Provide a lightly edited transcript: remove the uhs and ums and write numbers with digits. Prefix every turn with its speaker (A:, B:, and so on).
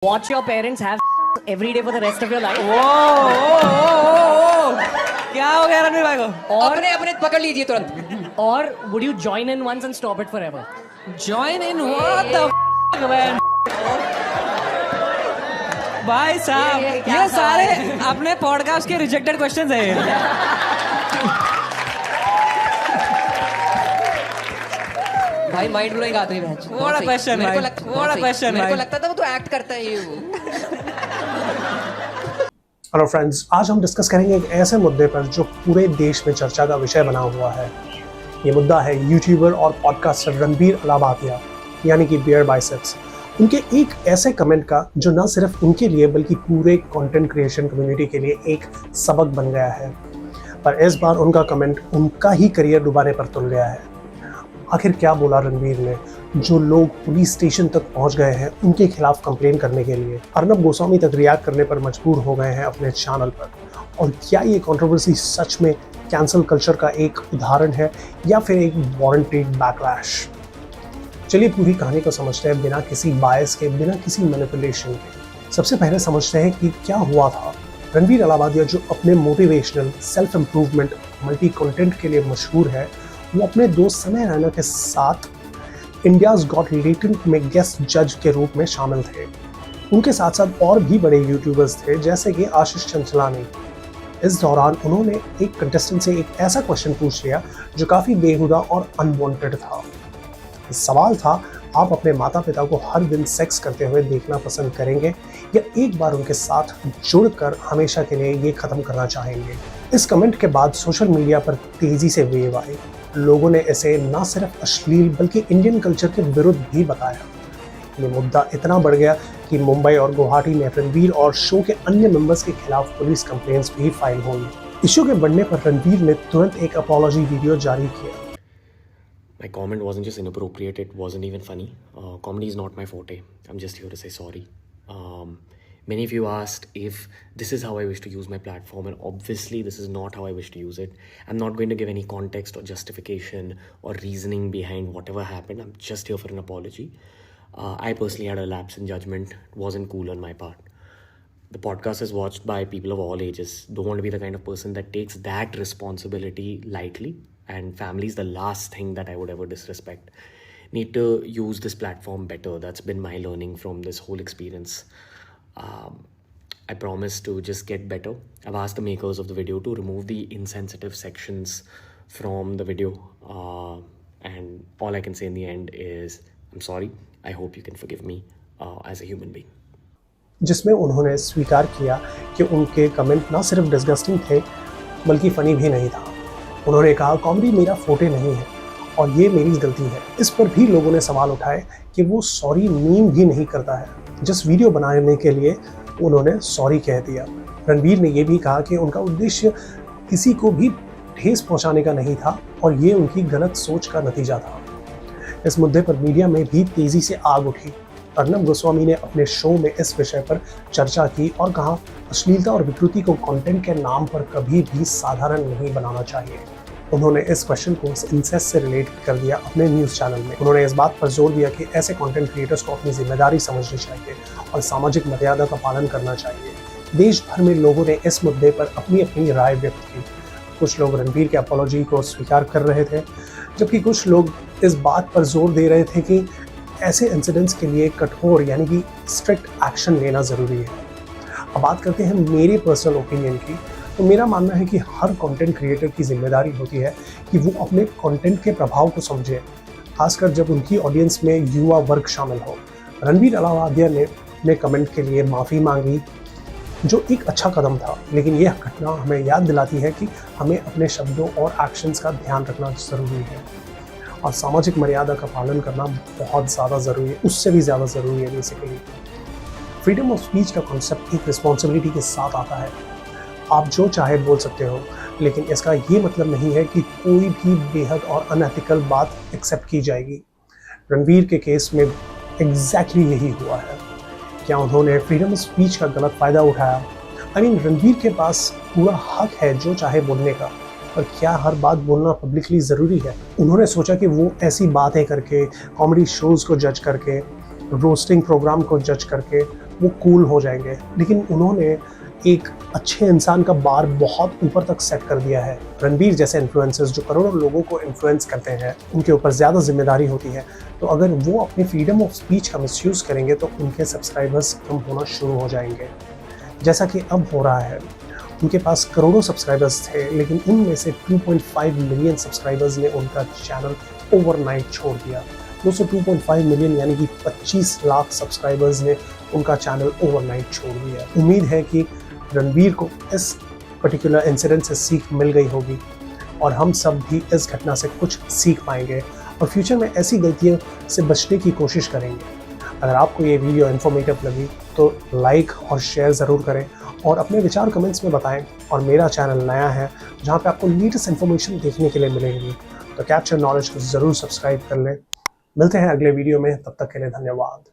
A: Watch your parents have every day for the rest of your life.
B: क्या हो गया रणवीर भाई को?
A: और
C: अपने अपने पकड़ लीजिए तुरंत।
A: और would you join in once and stop it forever?
B: Join in what the man? भाई साहब ये सारे अपने पॉडकास्ट के रिजेक्टेड क्वेश्चंस है।
C: भाई माइंड ब्लोइंग आते ही
B: What a question, भाई। What a question,
C: मेरे को
B: भाई।
C: लगता था वो तो एक्ट करता है ये वो।
D: हेलो फ्रेंड्स, आज हम डिस्कस करेंगे एक ऐसे मुद्दे पर जो पूरे देश में चर्चा का विषय बना हुआ है। ये मुद्दा है यूट्यूबर और पॉडकास्टर रणबीर अलाबादिया यानी कि बियर बाइसेप्स। उनके एक ऐसे कमेंट का जो न सिर्फ उनके लिए बल्कि पूरे कंटेंट क्रिएशन कम्युनिटी के लिए एक सबक बन गया है। पर इस बार उनका कमेंट उनका ही करियर डुबाने पर तुल गया है। आखिर क्या बोला रणबीर ने जो लोग पुलिस स्टेशन तक पहुंच गए हैं उनके खिलाफ कंप्लेन करने के लिए, अर्नब गोस्वामी तक रिएक्ट करने पर मजबूर हो गए हैं अपने चैनल पर। और क्या ये कंट्रोवर्सी सच में कैंसल कल्चर का एक उदाहरण है या फिर एक वारंटेड बैकलैश? चलिए पूरी कहानी को समझते हैं बिना किसी बायस के, बिना किसी मैनिपुलेशन के। सबसे पहले समझते हैं कि क्या हुआ था। रणबीर अलाबादिया जो अपने motivational, self improvement, multi content के लिए मशहूर है, वो अपने दोस्त समय रैना के साथ इंडियाज़ गॉट लेटेंट में गेस्ट जज के रूप में शामिल थे। उनके साथ साथ और भी बड़े यूट्यूबर्स थे जैसे कि आशीष चंचलानी। इस दौरान उन्होंने एक कंटेस्टेंट से एक ऐसा क्वेश्चन पूछ लिया जो काफ़ी बेहुदा और अनवांटेड था। सवाल था, आप अपने माता पिता को हर दिन सेक्स करते हुए देखना पसंद करेंगे या एक बार उनके साथ जुड़कर हमेशा के लिए ये खत्म करना चाहेंगे? इस कमेंट के बाद सोशल मीडिया पर तेजी से वेव आई। लोगों ने इसे न सिर्फ अश्लील बल्कि इंडियन कल्चर के विरुद्ध भी बताया। ये मुद्दा इतना बढ़ गया कि मुंबई और गुवाहाटी में रणबीर और शो के अन्य मेंबर्स के खिलाफ पुलिस कंप्लेंट्स भी फाइल हुई। इश्यू के बढ़ने पर रणबीर ने तुरंत एक अपॉलॉजी वीडियो जारी किया।
E: My comment wasn't just inappropriate, it wasn't even funny. Comedy is not my forte. I'm just here to say sorry. Many of you asked if this is how I wish to use my platform, and obviously this is not how I wish to use it. I'm not going to give any context or justification or reasoning behind whatever happened. I'm just here for an apology. I personally had a lapse in judgment. It wasn't cool on my part. The podcast is watched by people of all ages. Don't want to be the kind of person that takes that responsibility lightly. And family is the last thing that I would ever disrespect. Need to use this platform better. That's been my learning from this whole experience. I promise to just get better. I've asked the makers of the video to remove the insensitive sections from the video. And all I can say in the end is, I'm sorry. I hope you can forgive me as a human being.
D: जिसमें उन्होंने स्वीकार किया कि उनके comment ना सिर्फ disgusting थे बल्कि फनी भी नहीं था। उन्होंने कहा, कॉमेडी मेरा फोटे नहीं है और ये मेरी गलती है। इस पर भी लोगों ने सवाल उठाए कि वो सॉरी मीम भी नहीं करता है। जिस वीडियो बनाने के लिए उन्होंने सॉरी कह दिया। रणबीर ने ये भी कहा कि उनका उद्देश्य किसी को भी ठेस पहुंचाने का नहीं था और ये उनकी गलत सोच का नतीजा था। इस मुद्दे पर मीडिया में भी तेजी से आग उठी। अर्नब गोस्वामी ने अपने शो में इस विषय पर चर्चा की और कहा, अश्लीलता और विकृति को कंटेंट के नाम पर कभी भी साधारण नहीं बनाना चाहिए। उन्होंने इस क्वेश्चन को इंसेस्ट से रिलेट कर दिया अपने न्यूज़ चैनल में। उन्होंने इस बात पर जोर दिया कि ऐसे कंटेंट क्रिएटर्स को अपनी जिम्मेदारी समझनी चाहिए और सामाजिक मर्यादा का पालन करना चाहिए। देश भर में लोगों ने इस मुद्दे पर अपनी अपनी राय व्यक्त की। कुछ लोग रणबीर के अपॉलॉजी को स्वीकार कर रहे थे, जबकि कुछ लोग इस बात पर जोर दे रहे थे कि ऐसे इंसिडेंट्स के लिए कठोर यानी कि स्ट्रिक्ट एक्शन लेना ज़रूरी है। अब बात करते हैं मेरे पर्सनल ओपिनियन की। तो मेरा मानना है कि हर कंटेंट क्रिएटर की जिम्मेदारी होती है कि वो अपने कंटेंट के प्रभाव को समझे, खासकर जब उनकी ऑडियंस में युवा वर्ग शामिल हो। रणबीर अलाबादिया ने कमेंट के लिए माफ़ी मांगी, जो एक अच्छा कदम था, लेकिन यह घटना हमें याद दिलाती है कि हमें अपने शब्दों और एक्शंस का ध्यान रखना ज़रूरी है और सामाजिक मर्यादा का पालन करना बहुत ज़्यादा ज़रूरी है, उससे भी ज़्यादा ज़रूरी है। बेसिकली फ्रीडम ऑफ स्पीच का कॉन्सेप्ट एक रिस्पॉन्सिबिलिटी के साथ आता है। आप जो चाहे बोल सकते हो, लेकिन इसका ये मतलब नहीं है कि कोई भी बेहद और अनएथिकल बात एक्सेप्ट की जाएगी। रणबीर के केस में एग्जैक्टली यही हुआ है। क्या उन्होंने फ्रीडम ऑफ स्पीच का गलत फ़ायदा उठाया? रणबीर के पास पूरा हक है जो चाहे बोलने का, पर क्या हर बात बोलना पब्लिकली ज़रूरी है? उन्होंने सोचा कि वो ऐसी बातें करके, कॉमेडी शोज़ को जज करके, रोस्टिंग प्रोग्राम को जज करके वो कूल हो जाएंगे। लेकिन उन्होंने एक अच्छे इंसान का बार बहुत ऊपर तक सेट कर दिया है। रणबीर जैसे इन्फ्लुएंसर्स जो करोड़ों लोगों को इन्फ्लुएंस करते हैं, उनके ऊपर ज़्यादा जिम्मेदारी होती है। तो अगर वो अपनी फ्रीडम ऑफ स्पीच का मिसयूज़ करेंगे तो उनके सब्सक्राइबर्स कम होना शुरू हो जाएंगे, जैसा कि अब हो रहा है। उनके पास करोड़ों सब्सक्राइबर्स थे, लेकिन उनमें से 2.5 मिलियन सब्सक्राइबर्स ने उनका चैनल ओवरनाइट छोड़ दिया। दोस्तों 2.5 मिलियन यानी कि 25 लाख सब्सक्राइबर्स ने उनका चैनल ओवरनाइट छोड़ दिया। उम्मीद है कि रणबीर को इस पर्टिकुलर इंसिडेंट से सीख मिल गई होगी और हम सब भी इस घटना से कुछ सीख पाएंगे और फ्यूचर में ऐसी गलतियों से बचने की कोशिश करेंगे। अगर आपको ये वीडियो इन्फॉर्मेटिव लगी तो लाइक और शेयर ज़रूर करें और अपने विचार कमेंट्स में बताएं। और मेरा चैनल नया है जहाँ पे आपको लेटेस्ट इन्फॉर्मेशन देखने के लिए मिलेंगी, तो कैप्चर नॉलेज को ज़रूर सब्सक्राइब कर लें। मिलते हैं अगले वीडियो में, तब तक के लिए धन्यवाद।